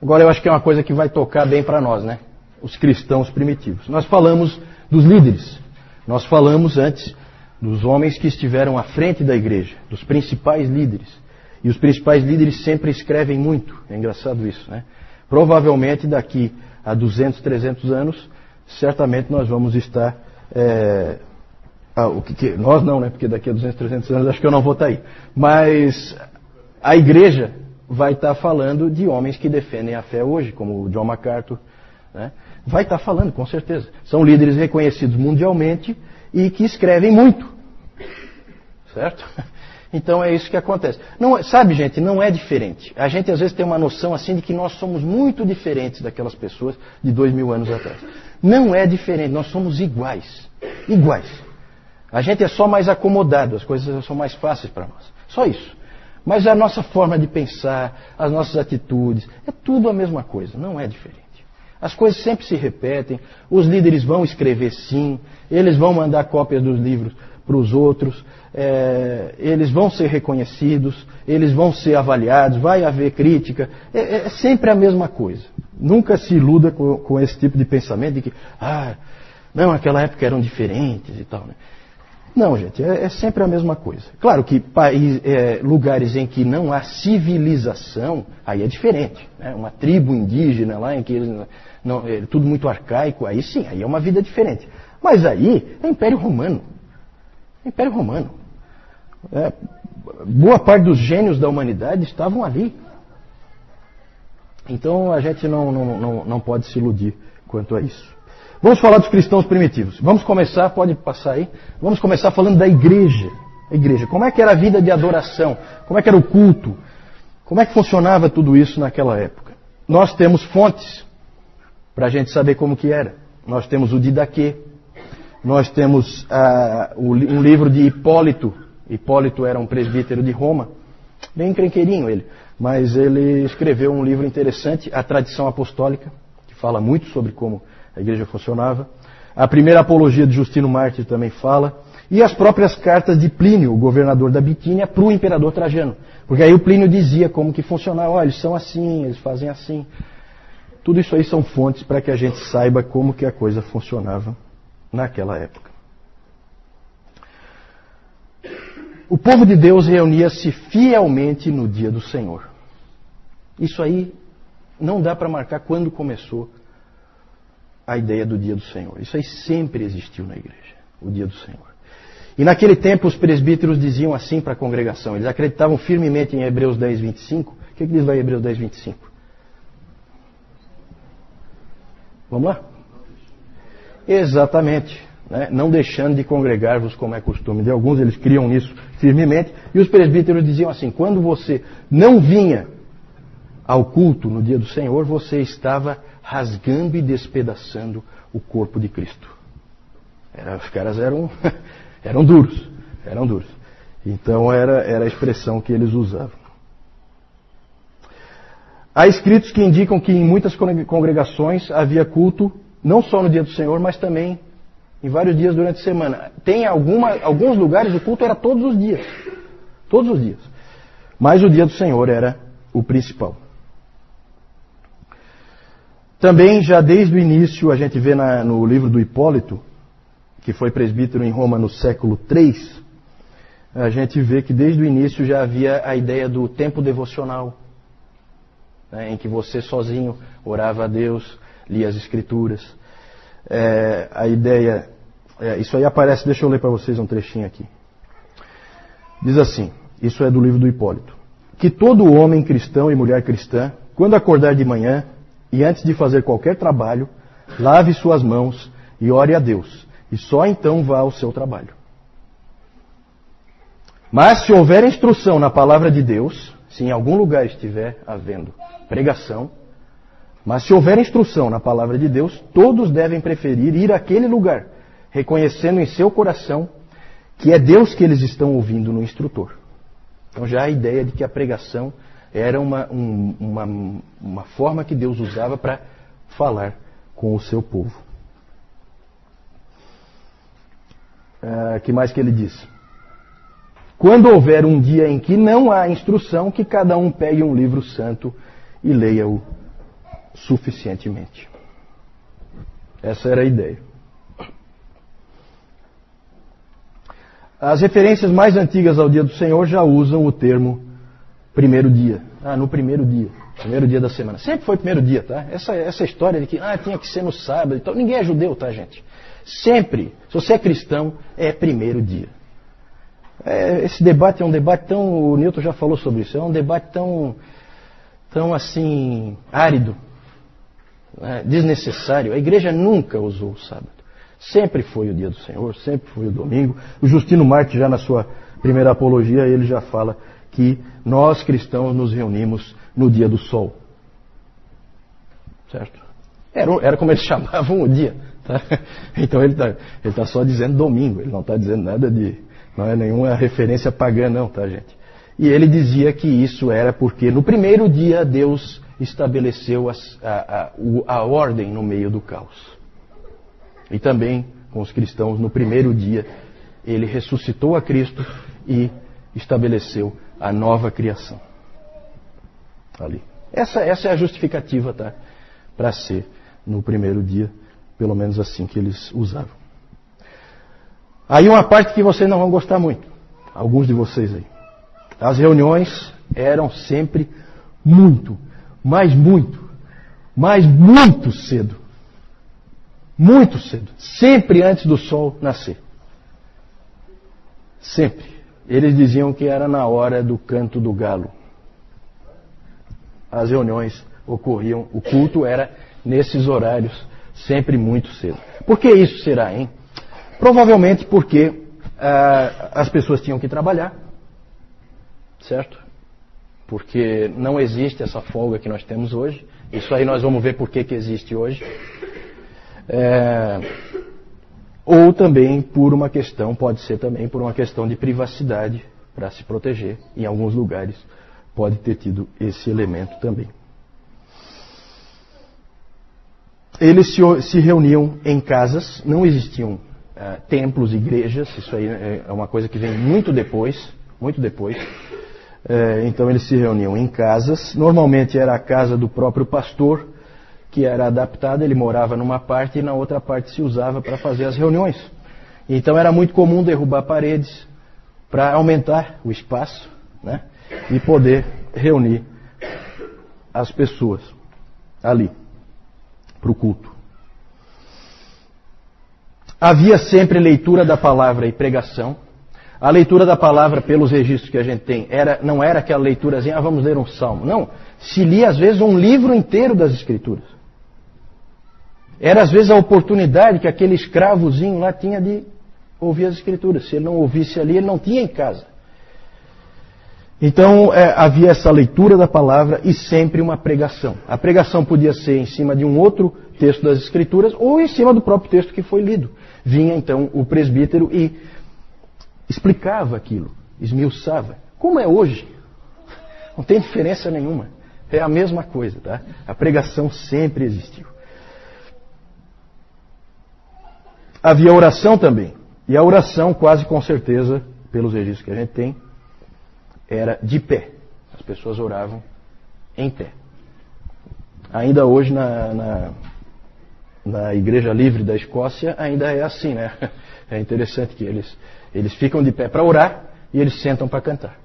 Agora eu acho que é uma coisa que vai tocar bem para nós, né? Os cristãos primitivos. Nós falamos dos líderes. Nós falamos antes dos homens que estiveram à frente da igreja, dos principais líderes. E os principais líderes sempre escrevem muito. É engraçado isso, né? Provavelmente daqui a 200, 300 anos, certamente nós vamos estar... nós não, né? Porque daqui a 200, 300 anos acho que eu não vou estar aí. Mas a igreja vai estar falando de homens que defendem a fé hoje, como o John MacArthur, né? Vai estar falando, com certeza. São líderes reconhecidos mundialmente e que escrevem muito. Certo? Então é isso que acontece. Não, sabe, gente, não é diferente. A gente às vezes tem uma noção assim de que nós somos muito diferentes daquelas pessoas de 2000 anos atrás. Não é diferente, nós somos iguais. Iguais. A gente é só mais acomodado, as coisas são mais fáceis para nós. Só isso. Mas a nossa forma de pensar, as nossas atitudes, é tudo a mesma coisa, não é diferente. As coisas sempre se repetem, os líderes vão escrever sim, eles vão mandar cópias dos livros para os outros, eles vão ser reconhecidos, eles vão ser avaliados, vai haver crítica, é sempre a mesma coisa. Nunca se iluda com esse tipo de pensamento de que, não, naquela época eram diferentes e tal, né? Não, gente, é sempre a mesma coisa. Claro que lugares em que não há civilização, aí é diferente, né? Uma tribo indígena lá em que é tudo muito arcaico, aí sim, aí é uma vida diferente. Mas aí é Império Romano. Império Romano. Boa parte dos gênios da humanidade estavam ali. Então a gente não pode se iludir quanto a isso. Vamos falar dos cristãos primitivos. Vamos começar, pode passar aí. Vamos começar falando da igreja. A igreja. Como é que era a vida de adoração? Como é que era o culto? Como é que funcionava tudo isso naquela época? Nós temos fontes para a gente saber como que era. Nós temos o Didaquê. Nós temos um livro de Hipólito. Hipólito era um presbítero de Roma. Bem encrenqueirinho ele. Mas ele escreveu um livro interessante, A Tradição Apostólica, que fala muito sobre como a igreja funcionava. A primeira apologia de Justino Mártir também fala. E as próprias cartas de Plínio, o governador da Bitínia, para o imperador Trajano. Porque aí o Plínio dizia como que funcionava. Olha, eles são assim, eles fazem assim. Tudo isso aí são fontes para que a gente saiba como que a coisa funcionava naquela época. O povo de Deus reunia-se fielmente no dia do Senhor. Isso aí não dá para marcar quando começou a ideia do dia do Senhor. Isso aí sempre existiu na igreja, o dia do Senhor. E naquele tempo os presbíteros diziam assim para a congregação, eles acreditavam firmemente em Hebreus 10, 25. O que diz lá em Hebreus 10, 25? Vamos lá? Exatamente. Né? Não deixando de congregar-vos como é costume de alguns, eles criam nisso firmemente. E os presbíteros diziam assim, quando você não vinha ao culto no dia do Senhor, você estava rasgando e despedaçando o corpo de Cristo. Os caras eram duros. Então era a expressão que eles usavam. Há escritos que indicam que em muitas congregações havia culto, não só no dia do Senhor, mas também em vários dias durante a semana. Tem alguns lugares o culto era todos os dias. Todos os dias. Mas o dia do Senhor era o principal. Também, já desde o início, a gente vê no livro do Hipólito, que foi presbítero em Roma no século III, a gente vê que desde o início já havia a ideia do tempo devocional, né, em que você sozinho orava a Deus, lia as Escrituras. A ideia, isso aí aparece, deixa eu ler para vocês um trechinho aqui. Diz assim, isso é do livro do Hipólito, que todo homem cristão e mulher cristã, quando acordar de manhã, e antes de fazer qualquer trabalho, lave suas mãos e ore a Deus, e só então vá ao seu trabalho. Mas se houver instrução na palavra de Deus, se em algum lugar estiver havendo pregação, mas se houver instrução na palavra de Deus, todos devem preferir ir àquele lugar, reconhecendo em seu coração que é Deus que eles estão ouvindo no instrutor. Então já há a ideia de que a pregação era uma forma que Deus usava para falar com o seu povo. Que mais que ele diz? Quando houver um dia em que não há instrução, que cada um pegue um livro santo e leia-o suficientemente. Essa era a ideia. As referências mais antigas ao dia do Senhor já usam o termo primeiro dia. No primeiro dia da semana. Sempre foi primeiro dia, tá? Essa história de que tinha que ser no sábado e tal. Ninguém é judeu, tá, gente? Sempre, se você é cristão, é primeiro dia. Esse debate é um debate tão... O Newton já falou sobre isso. É um debate tão assim, árido, desnecessário. A igreja nunca usou o sábado. Sempre foi o dia do Senhor, sempre foi o domingo. O Justino Marte, já na sua primeira apologia, ele já fala que nós cristãos nos reunimos no dia do sol. Certo? Era como eles chamavam o dia. Tá? Então ele tá só dizendo domingo, ele não está dizendo nada de... Não é nenhuma referência pagã não, tá, gente? E ele dizia que isso era porque no primeiro dia Deus estabeleceu a ordem no meio do caos. E também com os cristãos, no primeiro dia, ele ressuscitou a Cristo e estabeleceu a nova criação. Ali. Essa é a justificativa, tá? Para ser no primeiro dia, pelo menos assim que eles usavam. Aí uma parte que vocês não vão gostar muito, alguns de vocês aí. As reuniões eram sempre muito cedo. Muito cedo. Sempre antes do sol nascer. Sempre. Eles diziam que era na hora do canto do galo. As reuniões ocorriam, o culto era nesses horários, sempre muito cedo. Por que isso será, hein? Provavelmente porque as pessoas tinham que trabalhar, certo? Porque não existe essa folga que nós temos hoje. Isso aí nós vamos ver por que existe hoje. Ou também pode ser também por uma questão de privacidade, para se proteger. Em alguns lugares pode ter tido esse elemento também. Eles se reuniam em casas, não existiam templos, igrejas, isso aí é uma coisa que vem muito depois. Então eles se reuniam em casas, normalmente era a casa do próprio pastor, que era adaptada, ele morava numa parte e na outra parte se usava para fazer as reuniões. Então era muito comum derrubar paredes para aumentar o espaço, né, e poder reunir as pessoas ali para o culto. Havia sempre leitura da palavra e pregação. A leitura da palavra, pelos registros que a gente tem, não era aquela leiturazinha, vamos ler um salmo. Não, se lia às vezes um livro inteiro das Escrituras. Era às vezes a oportunidade que aquele escravozinho lá tinha de ouvir as Escrituras. Se ele não ouvisse ali, ele não tinha em casa. Então havia essa leitura da palavra e sempre uma pregação. A pregação podia ser em cima de um outro texto das Escrituras ou em cima do próprio texto que foi lido. Vinha então o presbítero e explicava aquilo, esmiuçava. Como é hoje? Não tem diferença nenhuma. É a mesma coisa, tá? A pregação sempre existiu. Havia oração também. E a oração, quase com certeza, pelos registros que a gente tem, era de pé. As pessoas oravam em pé. Ainda hoje na Igreja Livre da Escócia ainda é assim, né? É interessante que eles ficam de pé para orar e eles sentam para cantar.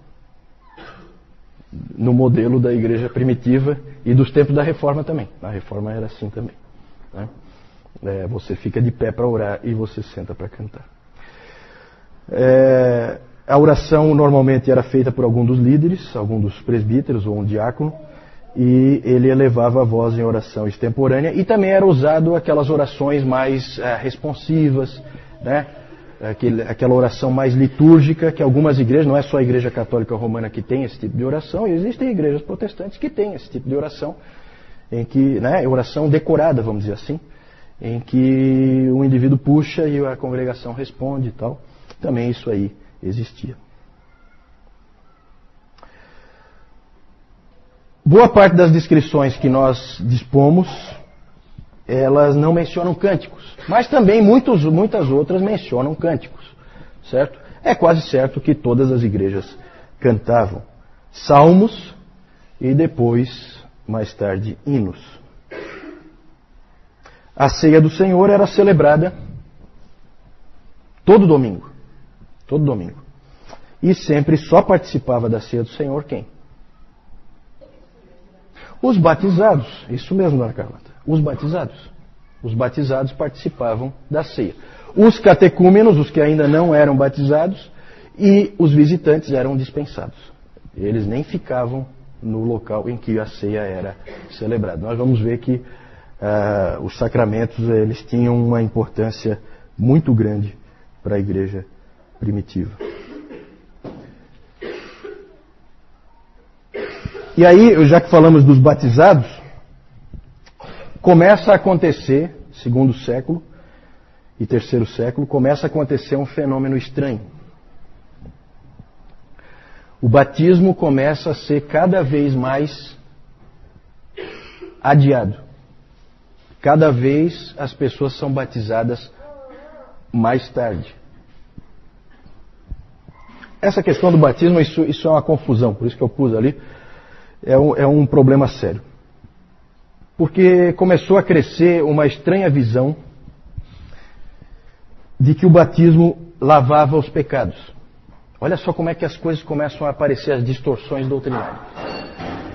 No modelo da igreja primitiva e dos tempos da Reforma também. Na Reforma era assim também, né? Você fica de pé para orar e você senta para cantar. A oração normalmente era feita por algum dos líderes, algum dos presbíteros ou um diácono, e ele elevava a voz em oração extemporânea, e também era usado aquelas orações mais responsivas, né? Aquela oração mais litúrgica, que algumas igrejas, não é só a Igreja Católica Romana que tem esse tipo de oração, existem igrejas protestantes que têm esse tipo de oração, em que, né, oração decorada, vamos dizer assim, em que o indivíduo puxa e a congregação responde e tal. Também isso aí existia. Boa parte das descrições que nós dispomos, elas não mencionam cânticos, mas também muitas outras mencionam cânticos, certo? É quase certo que todas as igrejas cantavam salmos e depois, mais tarde, hinos. a ceia do Senhor era celebrada todo domingo. Todo domingo. E sempre só participava da ceia do Senhor quem? Os batizados. Isso mesmo, dona Carlota. Os batizados. Os batizados participavam da ceia. Os catecúmenos, os que ainda não eram batizados, e os visitantes eram dispensados. Eles nem ficavam no local em que a ceia era celebrada. Nós vamos ver que os sacramentos eles tinham uma importância muito grande para a igreja primitiva. E aí, já que falamos dos batizados, começa a acontecer, segundo século e terceiro século, começa a acontecer um fenômeno estranho. O batismo começa a ser cada vez mais adiado. Cada vez as pessoas são batizadas mais tarde. Essa questão do batismo, isso é uma confusão, por isso que eu pus ali, é um problema sério. Porque começou a crescer uma estranha visão de que o batismo lavava os pecados. Olha só como é que as coisas começam a aparecer, as distorções doutrinárias.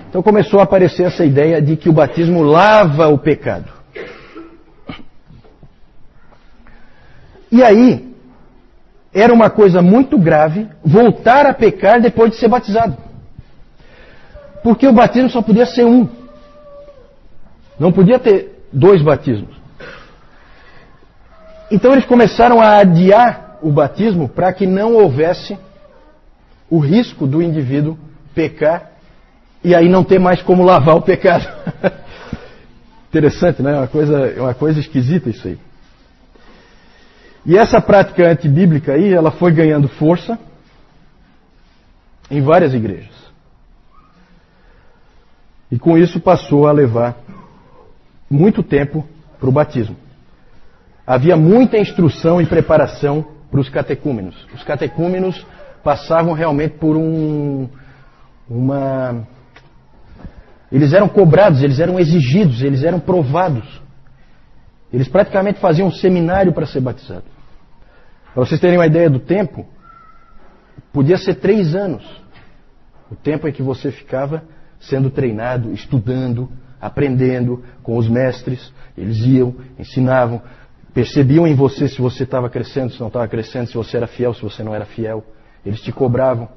Então começou a aparecer essa ideia de que o batismo lava o pecado. E aí, era uma coisa muito grave voltar a pecar depois de ser batizado. Porque o batismo só podia ser um. Não podia ter 2 batismos. Então eles começaram a adiar o batismo para que não houvesse o risco do indivíduo pecar e aí não ter mais como lavar o pecado. Interessante, né? Uma coisa esquisita isso aí. E essa prática antibíblica aí, ela foi ganhando força em várias igrejas. E com isso passou a levar muito tempo para o batismo. Havia muita instrução e preparação para os catecúmenos. Os catecúmenos passavam realmente por Eles eram cobrados, eles eram exigidos, eles eram provados. Eles praticamente faziam um seminário para ser batizado. Para vocês terem uma ideia do tempo, podia ser 3 anos. O tempo em que você ficava sendo treinado, estudando, aprendendo com os mestres. Eles iam, ensinavam, percebiam em você se você estava crescendo, se não estava crescendo, se você era fiel, se você não era fiel. Eles te cobravam.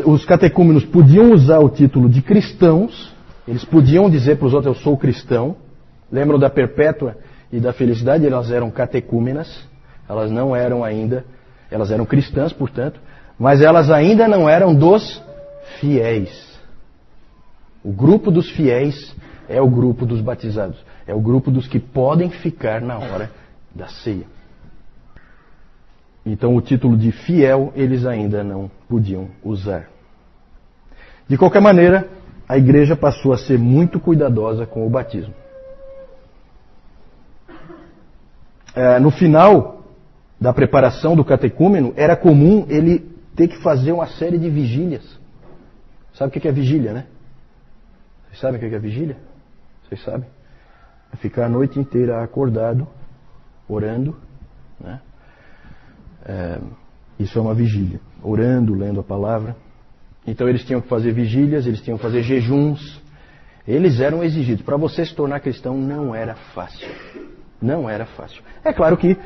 Os catecúmenos podiam usar o título de cristãos, eles podiam dizer para os outros, eu sou cristão. Lembram da Perpétua e da Felicidade? Elas eram catecúmenas, elas não eram ainda, elas eram cristãs, portanto, mas elas ainda não eram dos fiéis. O grupo dos fiéis é o grupo dos batizados, é o grupo dos que podem ficar na hora da ceia. Então o título de fiel eles ainda não podiam usar. De qualquer maneira, a igreja passou a ser muito cuidadosa com o batismo. No final da preparação do catecúmeno, era comum ele ter que fazer uma série de vigílias. Sabe o que é vigília, né? Vocês sabem o que é vigília? Vocês sabem? É ficar a noite inteira acordado, orando, né? Isso é uma vigília. Orando, lendo a palavra. Então eles tinham que fazer vigílias, eles tinham que fazer jejuns. Eles eram exigidos. Para você se tornar cristão não era fácil. Não era fácil. É claro que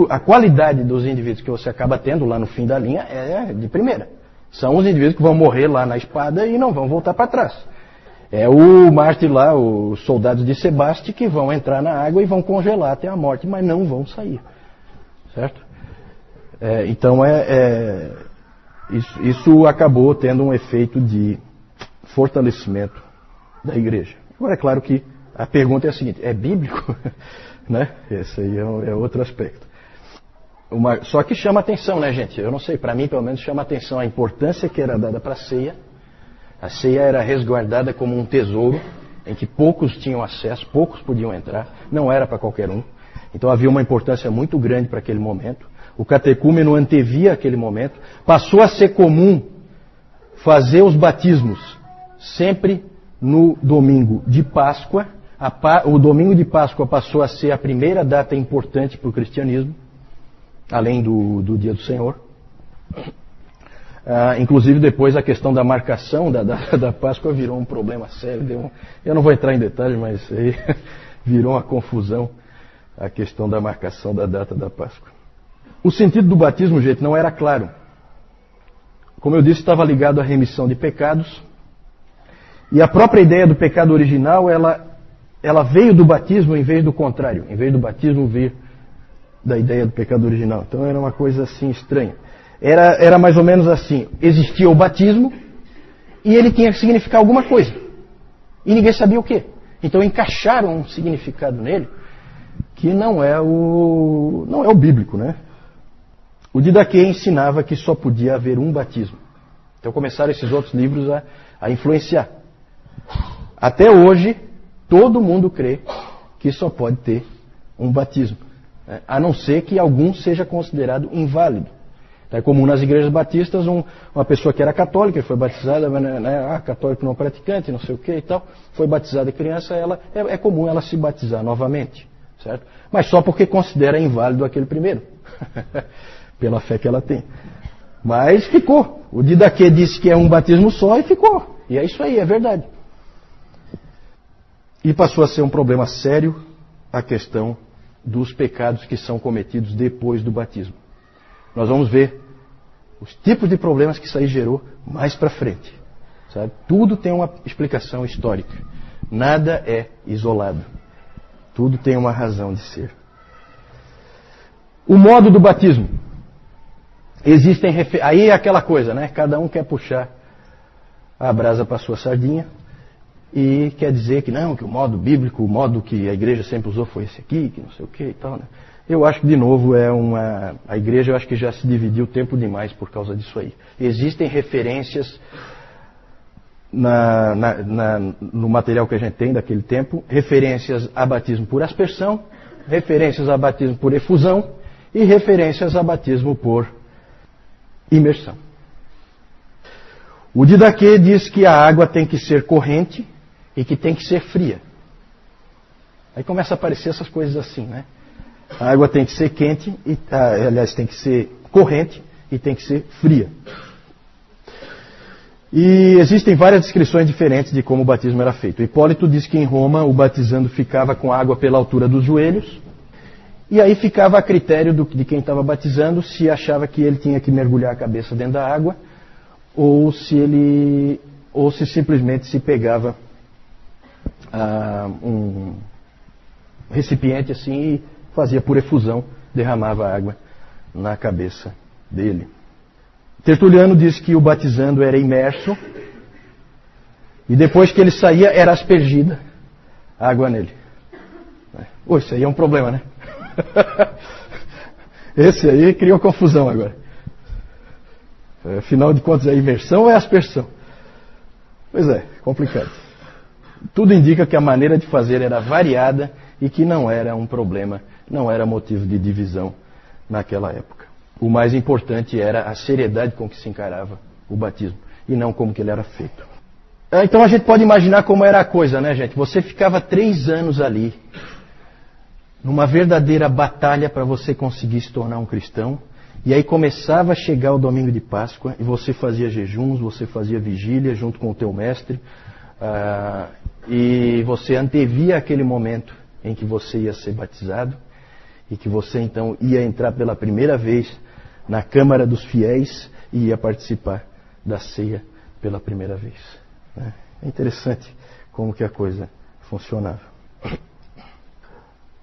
a qualidade dos indivíduos que você acaba tendo lá no fim da linha é de primeira. São os indivíduos que vão morrer lá na espada e não vão voltar para trás. É o mártir lá, os soldados de Sebaste, que vão entrar na água e vão congelar até a morte, mas não vão sair. Certo? Então isso acabou tendo um efeito de fortalecimento da igreja. Agora é claro que a pergunta é a seguinte, é bíblico? Né? Esse aí é outro aspecto. Só que chama atenção, né, gente? Eu não sei, para mim pelo menos chama atenção a importância que era dada para a ceia. A ceia era resguardada como um tesouro em que poucos tinham acesso, poucos podiam entrar, não era para qualquer um. Então havia uma importância muito grande para aquele momento. O catecúmeno antevia aquele momento. Passou a ser comum fazer os batismos sempre no domingo de Páscoa, o domingo de Páscoa passou a ser a primeira data importante para o cristianismo, além do Dia do Senhor. Inclusive depois a questão da marcação da Páscoa virou um problema sério. Eu não vou entrar em detalhes, mas aí virou uma confusão a questão da marcação da data da Páscoa. O sentido do batismo, gente, não era claro. Como eu disse, estava ligado à remissão de pecados. E a própria ideia do pecado original, ela veio do batismo em vez do contrário. Em vez do batismo vir da ideia do pecado original. Então era uma coisa assim estranha. Era mais ou menos assim. Existia o batismo e ele tinha que significar alguma coisa. E ninguém sabia o quê. Então encaixaram um significado nele que não é o bíblico, né? O Didaquê ensinava que só podia haver um batismo. Então começaram esses outros livros a influenciar. Até hoje, todo mundo crê que só pode ter um batismo, né? A não ser que algum seja considerado inválido. É comum nas igrejas batistas, uma pessoa que era católica, foi batizada, né, católico não praticante, não sei o que e tal, foi batizada criança, é comum ela se batizar novamente, certo? Mas só porque considera inválido aquele primeiro, pela fé que ela tem. Mas ficou. O Didaquê disse que é um batismo só e ficou. E é isso aí, é verdade. E passou a ser um problema sério a questão dos pecados que são cometidos depois do batismo. Nós vamos ver os tipos de problemas que isso aí gerou mais para frente. Sabe? Tudo tem uma explicação histórica. Nada é isolado. Tudo tem uma razão de ser. O modo do batismo. Aí é aquela coisa, né? Cada um quer puxar a brasa para a sua sardinha e quer dizer que não, que o modo bíblico, o modo que a igreja sempre usou foi esse aqui, que não sei o que e tal, né? Eu acho que, de novo, a igreja eu acho que já se dividiu tempo demais por causa disso aí. Existem referências no material que a gente tem daquele tempo, referências a batismo por aspersão, referências a batismo por efusão e referências a batismo por imersão. O Didaquê diz que a água tem que ser corrente e que tem que ser fria. Aí começa a aparecer essas coisas assim, né? A água tem que ser quente, aliás, tem que ser corrente e tem que ser fria. E existem várias descrições diferentes de como o batismo era feito. Hipólito diz que em Roma o batizando ficava com água pela altura dos joelhos, e aí ficava a critério de quem estava batizando se achava que ele tinha que mergulhar a cabeça dentro da água ou se simplesmente se pegava um recipiente assim e fazia por efusão, derramava água na cabeça dele. Tertuliano diz que o batizando era imerso e depois que ele saía era aspergida água nele. Isso aí é um problema, né? Esse aí criou confusão agora. Afinal de contas, é imersão ou é aspersão? Pois é, complicado. Tudo indica que a maneira de fazer era variada e que não era um problema, não era motivo de divisão naquela época. O mais importante era a seriedade com que se encarava o batismo e não como que ele era feito. Então a gente pode imaginar como era a coisa, né, gente? Você ficava 3 anos ali, numa verdadeira batalha para você conseguir se tornar um cristão, e aí começava a chegar o domingo de Páscoa, e você fazia jejuns, você fazia vigília junto com o teu mestre, e você antevia aquele momento em que você ia ser batizado, e que você então ia entrar pela primeira vez na Câmara dos Fiéis e ia participar da ceia pela primeira vez. É interessante como que a coisa funcionava.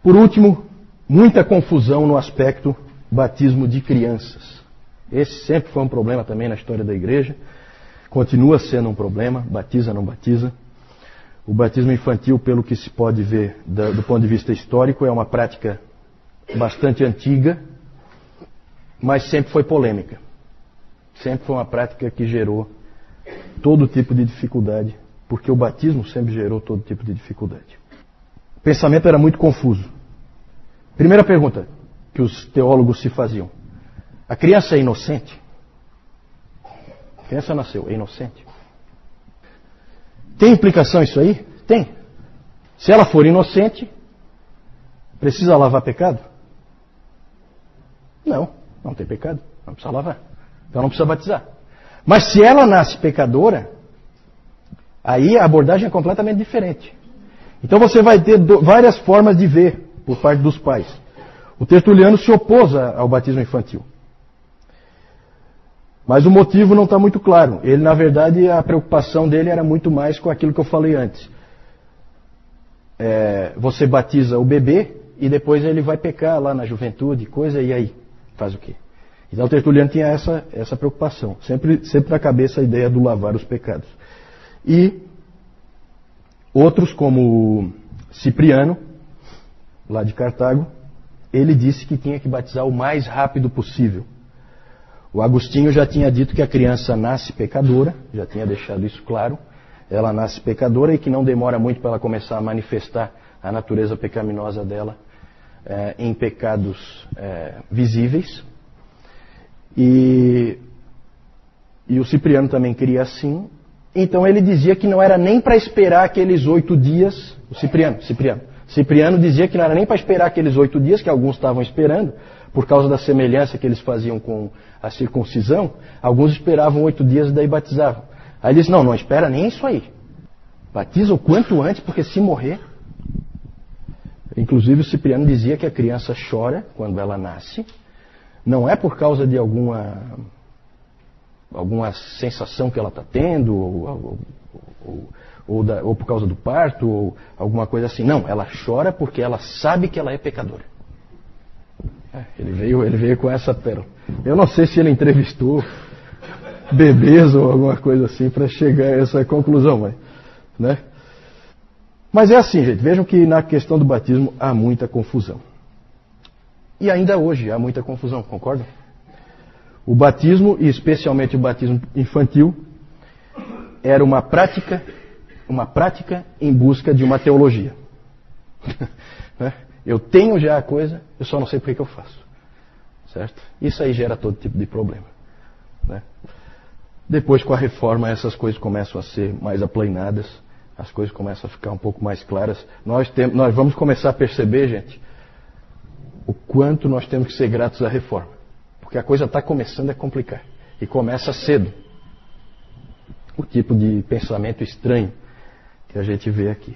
Por último, muita confusão no aspecto batismo de crianças. Esse sempre foi um problema também na história da igreja. Continua sendo um problema, batiza, não batiza. O batismo infantil, pelo que se pode ver do ponto de vista histórico, é uma prática bastante antiga, mas sempre foi polêmica. Sempre foi uma prática que gerou todo tipo de dificuldade, porque o batismo sempre gerou todo tipo de dificuldade. O pensamento era muito confuso. Primeira pergunta que os teólogos se faziam: a criança é inocente? A criança nasceu, é inocente? Tem implicação isso aí? Tem. Se ela for inocente, precisa lavar pecado? Não tem pecado, não precisa lavar. Então não precisa batizar. Mas se ela nasce pecadora, aí a abordagem é completamente diferente. Então você vai ter várias formas de ver por parte dos pais. O Tertuliano se opôs ao batismo infantil. Mas o motivo não está muito claro. Ele, na verdade, a preocupação dele era muito mais com aquilo que eu falei antes. Você batiza o bebê e depois ele vai pecar lá na juventude, coisa, e aí? Faz o quê? Então o Tertuliano tinha essa preocupação. Sempre na cabeça a ideia do lavar os pecados. E outros, como Cipriano, lá de Cartago, ele disse que tinha que batizar o mais rápido possível. O Agostinho já tinha dito que a criança nasce pecadora, já tinha deixado isso claro. Ela nasce pecadora e que não demora muito para ela começar a manifestar a natureza pecaminosa dela em pecados visíveis. E o Cipriano também queria assim. Então ele dizia que não era nem para esperar aqueles 8 dias. O Cipriano dizia que não era nem para esperar aqueles 8 dias, que alguns estavam esperando, por causa da semelhança que eles faziam com a circuncisão. Alguns esperavam 8 dias e daí batizavam. Aí ele disse, não espera nem isso aí. Batiza o quanto antes, porque se morrer... Inclusive o Cipriano dizia que a criança chora quando ela nasce. Não é por causa de alguma sensação que ela está tendo, ou por causa do parto, ou alguma coisa assim. Não, ela chora porque ela sabe que ela é pecadora. Ele veio com essa pérola. Eu não sei se ele entrevistou bebês ou alguma coisa assim para chegar a essa conclusão, mas é assim, gente. Vejam que na questão do batismo há muita confusão. E ainda hoje há muita confusão, concordam? O batismo, e especialmente o batismo infantil, era uma prática em busca de uma teologia. Eu tenho já a coisa, eu só não sei por que eu faço. Certo? Isso aí gera todo tipo de problema. Depois, com a reforma, essas coisas começam a ser mais aplainadas, as coisas começam a ficar um pouco mais claras. Nós vamos começar a perceber, gente, o quanto nós temos que ser gratos à reforma. Porque a coisa está começando a complicar. E começa cedo. O tipo de pensamento estranho que a gente vê aqui.